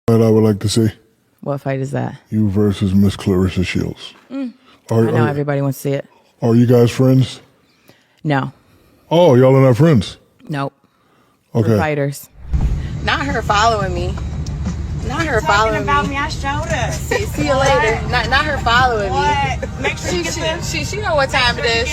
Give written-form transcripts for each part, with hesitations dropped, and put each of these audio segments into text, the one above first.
But I would like to see What fight is that? you versus Miss Claressa Shields. I know everybody wants to see it. Are you guys friends? No. Oh, y'all are not friends? Nope. Okay. We're fighters. Not her following me. Not her following about me. me. I showed her. See you later. Not her following What? Make sure you get this. She know what time it is.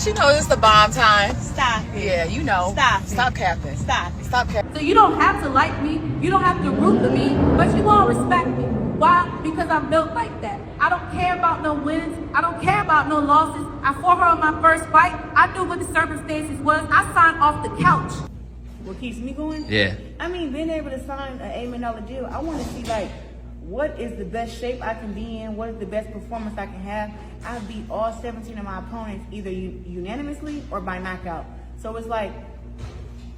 She knows it's the bomb time. Stop it. Yeah, you know. Stop it. Stop capping. Stop it. Stop capping. So you don't have to like me, you don't have to root for me, but you gonna respect me. Why? Because I'm built like that. I don't care about no wins, I don't care about no losses. I fought her on my first fight, I knew what the circumstances was, I signed off the couch. What keeps me going? Yeah. I mean, being able to sign an $8 million deal, I want to see, like, what is the best shape I can be in? What is the best performance I can have? I beat all 17 of my opponents either unanimously or by knockout. So it's like,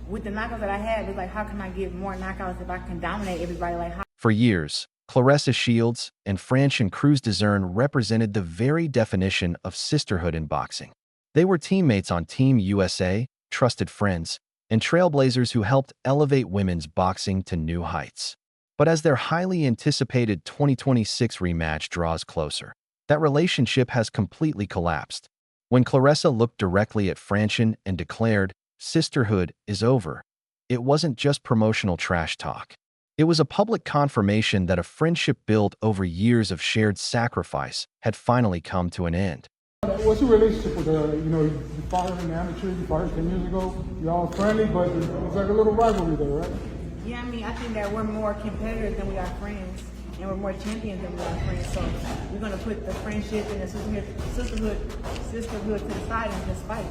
with the knockouts that I have, it's like, how can I get more knockouts if I can dominate everybody? Like, how? For years, Claressa Shields and Franchon Crews-Dezurn represented the very definition of sisterhood in boxing. They were teammates on Team USA, trusted friends, and trailblazers who helped elevate women's boxing to new heights. But as their highly anticipated 2026 rematch draws closer, that relationship has completely collapsed. When Claressa looked directly at Franchon and declared, "Sisterhood is over," it wasn't just promotional trash talk. It was a public confirmation that a friendship built over years of shared sacrifice had finally come to an end. What's your relationship with her? You know, you fought her in the amateur, you fought her 10 years ago. You're all friendly, but it's like a little rivalry there, right? Yeah, I mean, I think that we're more competitors than we are friends, and we're more champions than we are friends. So we're gonna put the friendship and the sisterhood to the side and just fight.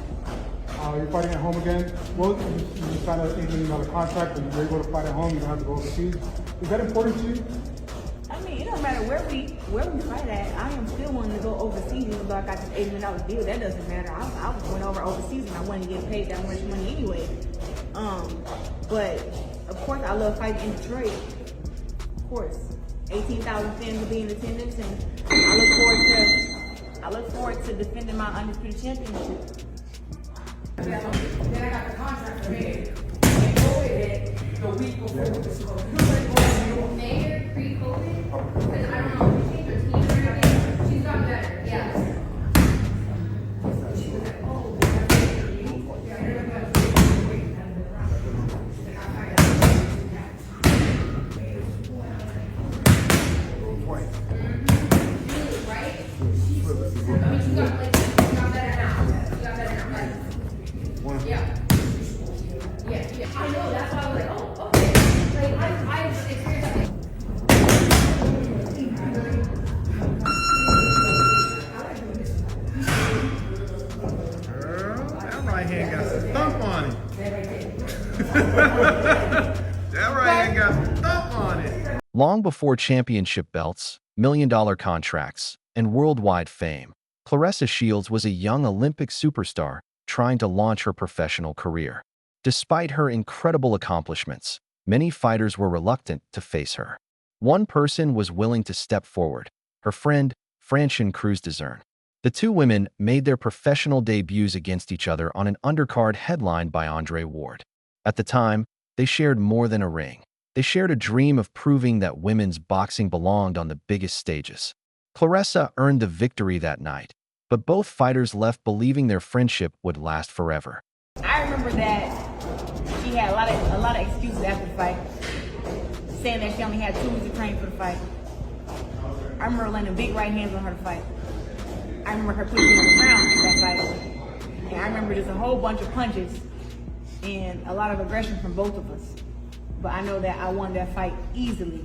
You're fighting at home again. Well, you signed an $8 million contract, and you're able to fight at home. You don't have to go overseas. Is that important to you? I mean, it don't matter where we fight at. I am still wanting to go overseas, even though I got this $8 million deal. That doesn't matter. I went over overseas and I wanted to get paid that much money anyway. But of course, I love fighting in Detroit. Of course, 18,000 fans will be in attendance, and I look forward to defending my undisputed championship. Then I got the contract for me. And COVID hit the week before this was. Mayor pre-COVID? Because I don't know if she changed her team or anything. She's gotten better, yes. She was like, oh, right? I mean, she got better now. She got better now, right? Yeah. Yeah. I know, that's why I was like, oh, okay. Like, I've experienced it. That right hand got some thump on it. That right hand got some thump on it. Long before championship belts, million-dollar contracts, and worldwide fame, Claressa Shields was a young Olympic superstar trying to launch her professional career. Despite her incredible accomplishments, many fighters were reluctant to face her. One person was willing to step forward, her friend, Franchon Crews-Dezurn. The two women made their professional debuts against each other on an undercard headlined by Andre Ward. At the time, they shared more than a ring. They shared a dream of proving that women's boxing belonged on the biggest stages. Claressa earned the victory that night, but both fighters left believing their friendship would last forever. I remember that she had a lot of excuses after the fight, saying that she only had 2 weeks to train for the fight. I remember landing big right hands on her to fight. I remember her pushing me on the ground for that fight. And I remember just a whole bunch of punches and a lot of aggression from both of us. But I know that I won that fight easily,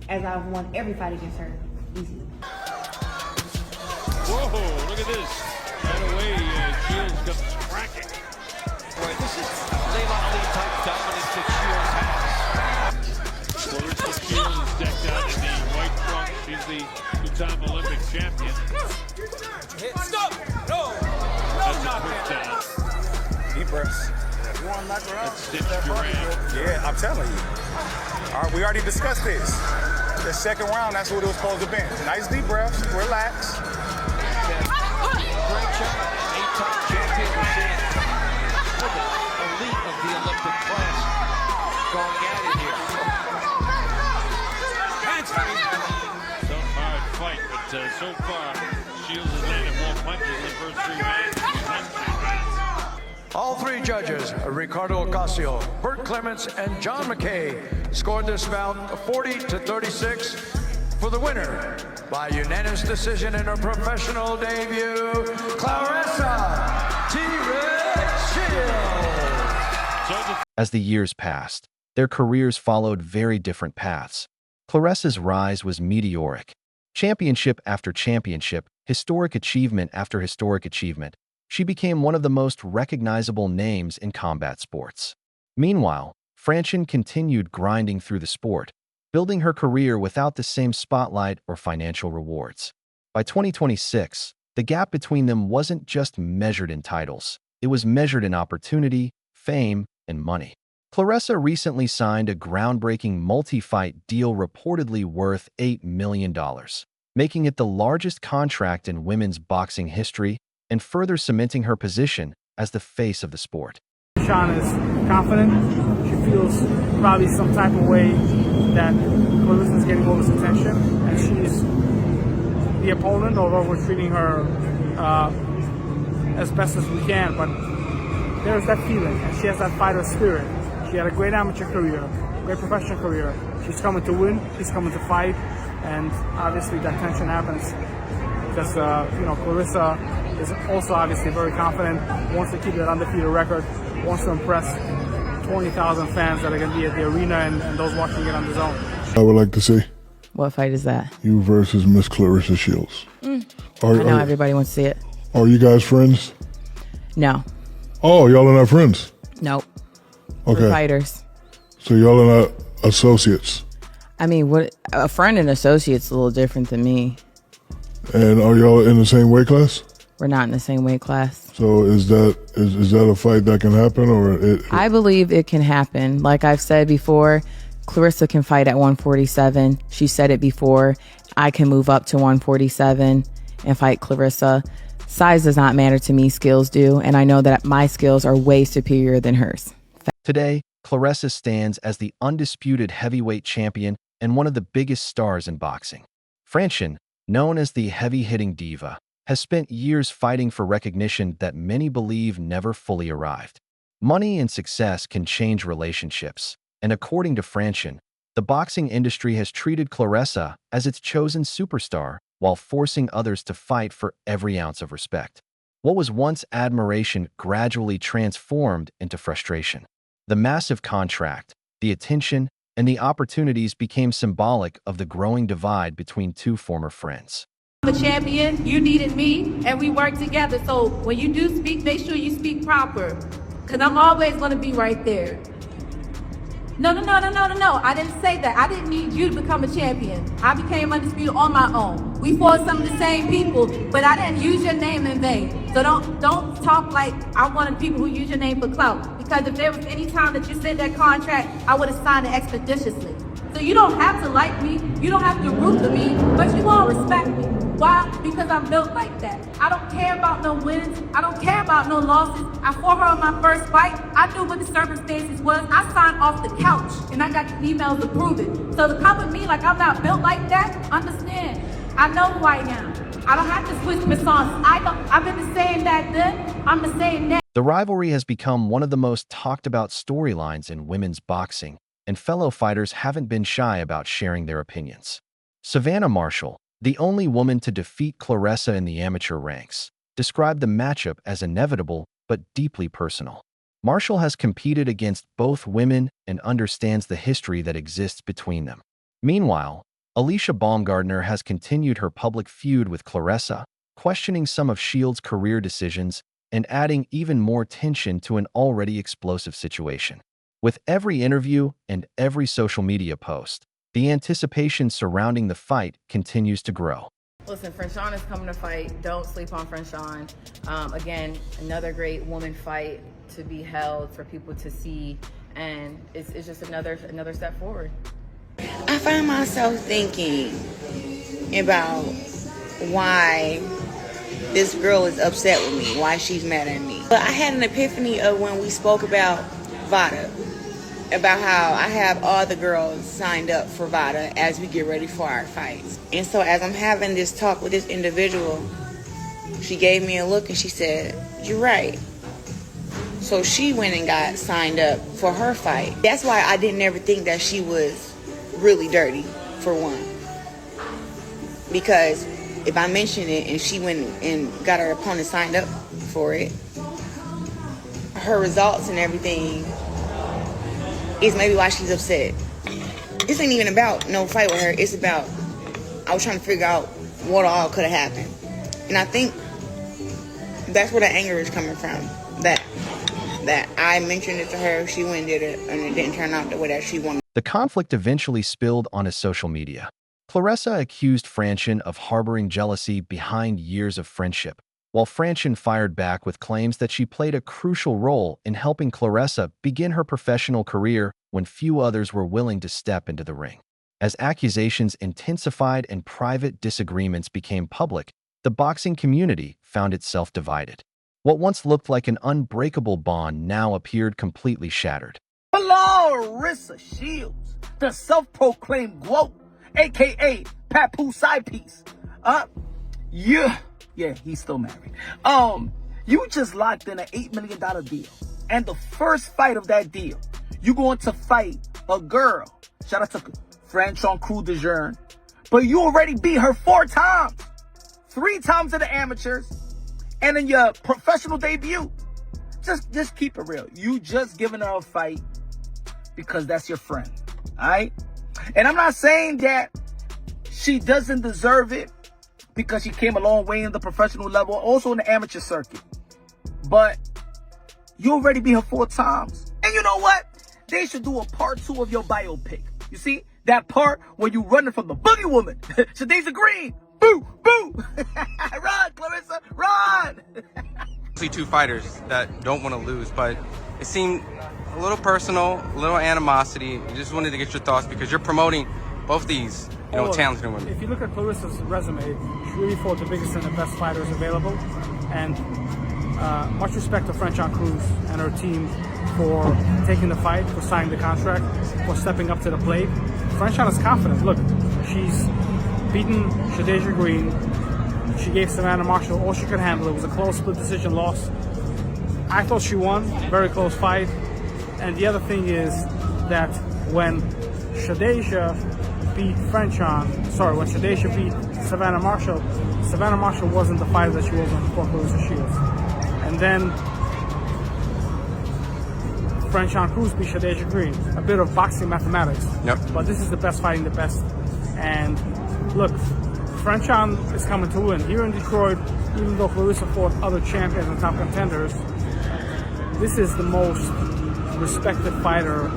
as I've won every fight against her easily. Whoa, look at this. Right away, Shields comes cracking. Boy, this is Layla Ali type dominance that Shields has. Claressa Shields is decked out in the white trunks. She's the two-time Olympic champion. Stop! No! That's a quick down. Deep breaths. You want to knock her out? That's Stitch Durant. Yeah, I'm telling you. All right, we already discussed this. The second round, that's what it was supposed to be. Nice deep breaths, relax. Franchon, 8-time champion, we're seeing elite of the Olympic class going at it here. Some hard fight, but so far, Shields has landed more punches in the first 3 rounds. All 3 judges, Ricardo Ocasio, Bert Clements, and John McKay, scored this bout 40-36 for the winner by unanimous decision in her professional debut, Claressa Shields. As the years passed, their careers followed very different paths. Claressa's rise was meteoric. Championship after championship, historic achievement after historic achievement, she became one of the most recognizable names in combat sports. Meanwhile, Franchon continued grinding through the sport, building her career without the same spotlight or financial rewards. By 2026, the gap between them wasn't just measured in titles, it was measured in opportunity, fame, and money. Claressa recently signed a groundbreaking multi-fight deal reportedly worth $8 million, making it the largest contract in women's boxing history and further cementing her position as the face of the sport. Franchon is confident. She feels probably some type of way that Claressa is getting all this attention, and she's the opponent, although we're treating her as best as we can, but there's that feeling, and she has that fighter spirit. She had a great amateur career, great professional career. She's coming to win, she's coming to fight, and obviously that tension happens because, Claressa is also obviously very confident, wants to keep that undefeated record, wants to impress 20,000 fans that are going to be at the arena and those watching it on the zone. I would like to see What fight is that? you versus Miss Claressa Shields. I know everybody wants to see it. Are you guys friends? No. Oh, y'all are not friends? Nope. Okay. We're fighters. So y'all are not associates. I mean, what a friend and associate's a little different than me. And are y'all in the same weight class? We're not in the same weight class. So is that a fight that can happen, or I believe it can happen. Like I've said before, Claressa can fight at 147. She said it before. I can move up to 147 and fight Claressa. Size does not matter to me, skills do, and I know that my skills are way superior than hers. Today, Claressa stands as the undisputed heavyweight champion and one of the biggest stars in boxing. Franchon, known as the heavy-hitting diva, has spent years fighting for recognition that many believe never fully arrived. Money and success can change relationships, and according to Franchon, the boxing industry has treated Claressa as its chosen superstar while forcing others to fight for every ounce of respect. What was once admiration gradually transformed into frustration. The massive contract, the attention, and the opportunities became symbolic of the growing divide between two former friends. I'm a champion, you needed me, and we worked together. So when you do speak, make sure you speak proper, because I'm always going to be right there. No. I didn't say that. I didn't need you to become a champion. I became undisputed on my own. We fought some of the same people, but I didn't use your name in vain. So don't talk like I'm one of the people who use your name for clout. Because if there was any time that you said that contract, I would have signed it expeditiously. So you don't have to like me, you don't have to root for me, but you won't respect me. Why? Because I'm built like that. I don't care about no wins. I don't care about no losses. I fought her on my first fight. I knew what the circumstances was. I signed off the couch, and I got the emails to prove it. So to come with me like I'm not built like that, understand. I know who I am. I don't have to switch personas. I've been saying that then, I'm the same now. The rivalry has become one of the most talked about storylines in women's boxing, and fellow fighters haven't been shy about sharing their opinions. Savannah Marshall, the only woman to defeat Claressa in the amateur ranks, described the matchup as inevitable but deeply personal. Marshall has competed against both women and understands the history that exists between them. Meanwhile, Alicia Baumgardner has continued her public feud with Claressa, questioning some of Shields' career decisions and adding even more tension to an already explosive situation. With every interview and every social media post, the anticipation surrounding the fight continues to grow. Listen, Franchon is coming to fight. Don't sleep on Franchon. Again, another great woman fight to be held for people to see, and it's just another step forward. I find myself thinking about why this girl is upset with me, why she's mad at me. But I had an epiphany of when we spoke about Vada. about how I have all the girls signed up for VADA as we get ready for our fights. And so as I'm having this talk with this individual, she gave me a look and she said, "You're right." So she went and got signed up for her fight. That's why I didn't ever think that she was really dirty, for one. Because if I mention it and she went and got her opponent signed up for it, her results and everything is maybe why she's upset. This ain't even about no fight with her. It's about, I was trying to figure out what all could have happened. And I think that's where the anger is coming from. That I mentioned it to her, she went and did it, and it didn't turn out the way that she wanted. The conflict eventually spilled on his social media. Claressa accused Franchon of harboring jealousy behind years of friendship, while Franchon fired back with claims that she played a crucial role in helping Claressa begin her professional career when few others were willing to step into the ring. As accusations intensified and private disagreements became public, the boxing community found itself divided. What once looked like an unbreakable bond now appeared completely shattered. Claressa Shields, the self-proclaimed GOAT, a.k.a. Papoose side piece. Yeah, he's still married. You just locked in an $8 million deal. And the first fight of that deal, you're going to fight a girl. Shout out to Franchon Crews-Dezurn. But you already beat her 4 times. 3 times in the amateurs. And in your professional debut. Just keep it real. You just giving her a fight because that's your friend. Alright? And I'm not saying that she doesn't deserve it because she came a long way in the professional level, also in the amateur circuit. But you already beat her 4 times. And you know what? They should do a part 2 of your biopic. You see? That part where you running from the boogie woman. Shadasia Green. Boo! Boo! Run, Claressa! Run! See 2 fighters that don't want to lose, but it seemed a little personal, a little animosity. I just wanted to get your thoughts because you're promoting both these, talented women. If you look at Claressa's resume, she really fought the biggest and the best fighters available. And much respect to Franchon Crews and her team for taking the fight, for signing the contract, for stepping up to the plate. Franchon is confident. Look, she's beaten Shadasia Green. She gave Savannah Marshall all she could handle. It was a close split decision loss. I thought she won. Very close fight. And the other thing is that when Shadasia beat when Shadasia beat Savannah Marshall wasn't the fighter that she was on before Claressa Shields. And then Franchon Crews beat Shadasia Green. A bit of boxing mathematics. Yep. But this is the best fighting the best. And look, Franchon is coming to win. Here in Detroit, even though Claressa fought other champions and top contenders, this is the most respected fighter,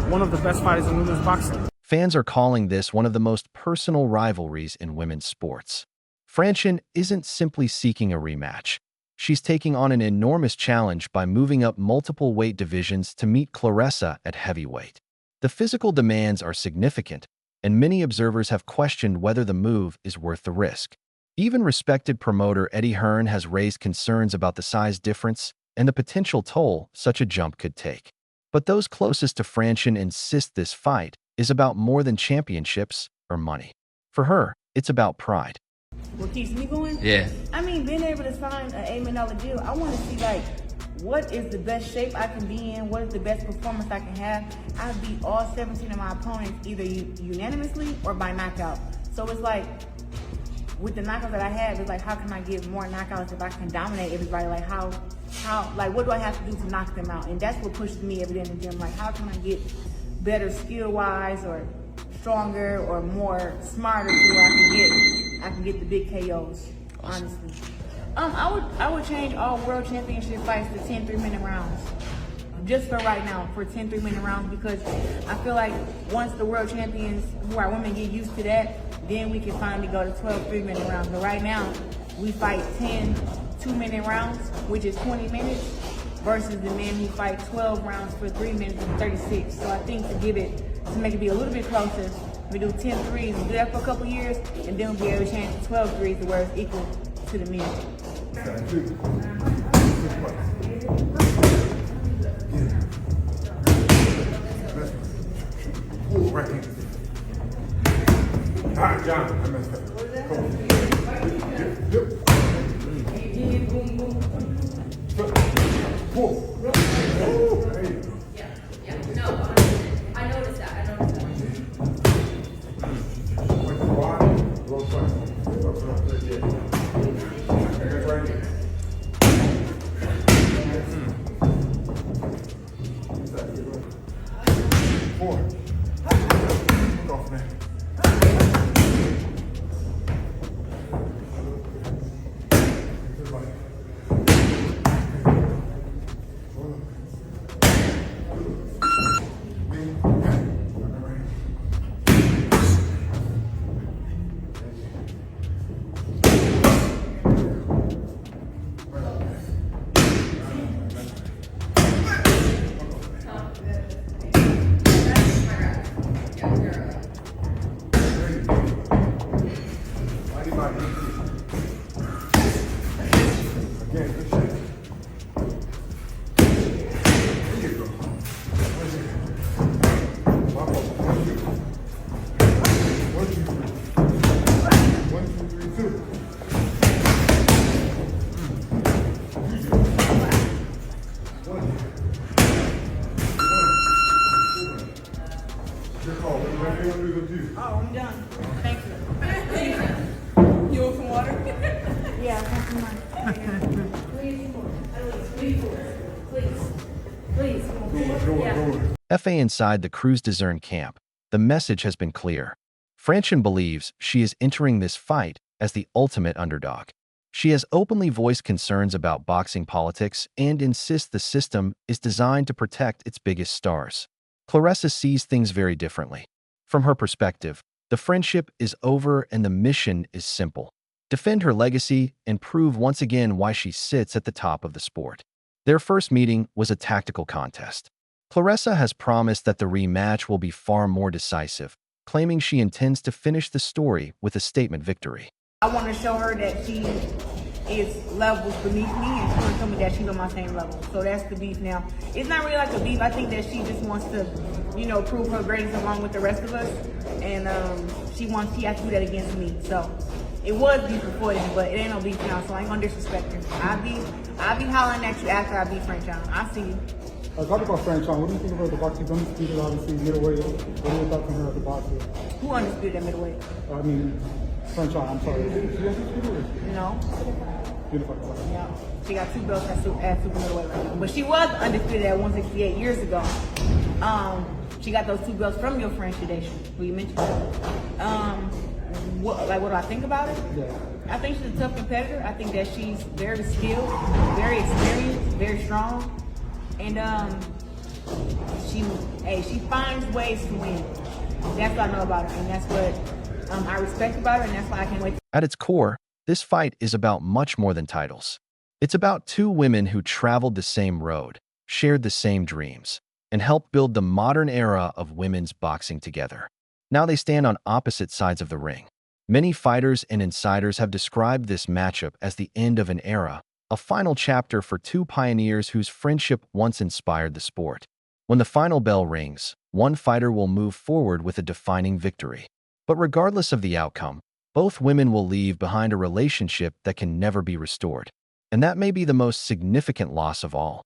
one of the best fighters in women's boxing. Fans are calling this one of the most personal rivalries in women's sports. Franchon isn't simply seeking a rematch. She's taking on an enormous challenge by moving up multiple weight divisions to meet Claressa at heavyweight. The physical demands are significant, and many observers have questioned whether the move is worth the risk. Even respected promoter Eddie Hearn has raised concerns about the size difference and the potential toll such a jump could take. But those closest to Franchon insist this fight is about more than championships or money. For her, it's about pride. What keeps me going? Yeah. I mean, being able to sign an $8 million deal, I want to see, what is the best shape I can be in? What is the best performance I can have? I beat all 17 of my opponents either unanimously or by knockout. So it's with the knockouts that I have, it's how can I get more knockouts if I can dominate everybody? What do I have to do to knock them out? And that's what pushes me every day in the gym. How can I get better skill-wise or stronger or more smarter to where I can get the big KOs, honestly. I would change all world championship fights to 10 3-minute rounds. Just for right now, for 10 3-minute rounds, because I feel like once the world champions who are women get used to that, then we can finally go to 12 3-minute rounds. But right now, we fight 10 2-minute rounds, which is 20 minutes, versus the men who fight 12 rounds for 3 minutes and 36. So I think to make it be a little bit closer, we do 10 threes and do that for a couple years, and then we'll be able to change to 12 threes to where it's equal to the men. Ah, John, I messed up. No, I noticed that. I noticed that. Oh, I'm done. Thank you. You want some water? Yeah, thank you much. FA inside the Crews-Dezurn camp, the message has been clear. Franchon believes she is entering this fight as the ultimate underdog. She has openly voiced concerns about boxing politics and insists the system is designed to protect its biggest stars. Claressa sees things very differently. From her perspective, the friendship is over and the mission is simple: defend her legacy and prove once again why she sits at the top of the sport. Their first meeting was a tactical contest. Claressa has promised that the rematch will be far more decisive, claiming she intends to finish the story with a statement victory. I want to show her that she is levels beneath me, and she want to tell me that she's on my same level. So that's the beef now. It's not really like a beef. I think that she just wants to, prove her greatness along with the rest of us, and she has to do that against me. So it was beef before then, but it ain't no beef now. So I ain't gonna disrespect her. I'll be hollering at you after I beat Franchon. I see you. Talk about Franchon. What do you think about the boxing? He's undisputed, obviously, middleweight. What are your thoughts on her as a boxer? Who undisputed at middleweight? I mean, Franchon, I'm sorry. Is she undisputed? No. Beautiful. Yeah. She got 2 belts at super middleweight right now. But she was undisputed at 168 years ago. She got those 2 belts from your friend Shadation, who you mentioned. What do I think about her? Yeah. I think she's a tough competitor. I think that she's very skilled, very experienced, very strong. And she finds ways to win. That's what I know about her, and that's what I respect about her, and that's why I can't wait. At its core, this fight is about much more than titles. It's about 2 women who traveled the same road, shared the same dreams, and helped build the modern era of women's boxing together. Now they stand on opposite sides of the ring. Many fighters and insiders have described this matchup as the end of an era, a final chapter for 2 pioneers whose friendship once inspired the sport. When the final bell rings, one fighter will move forward with a defining victory. But regardless of the outcome, both women will leave behind a relationship that can never be restored. And that may be the most significant loss of all.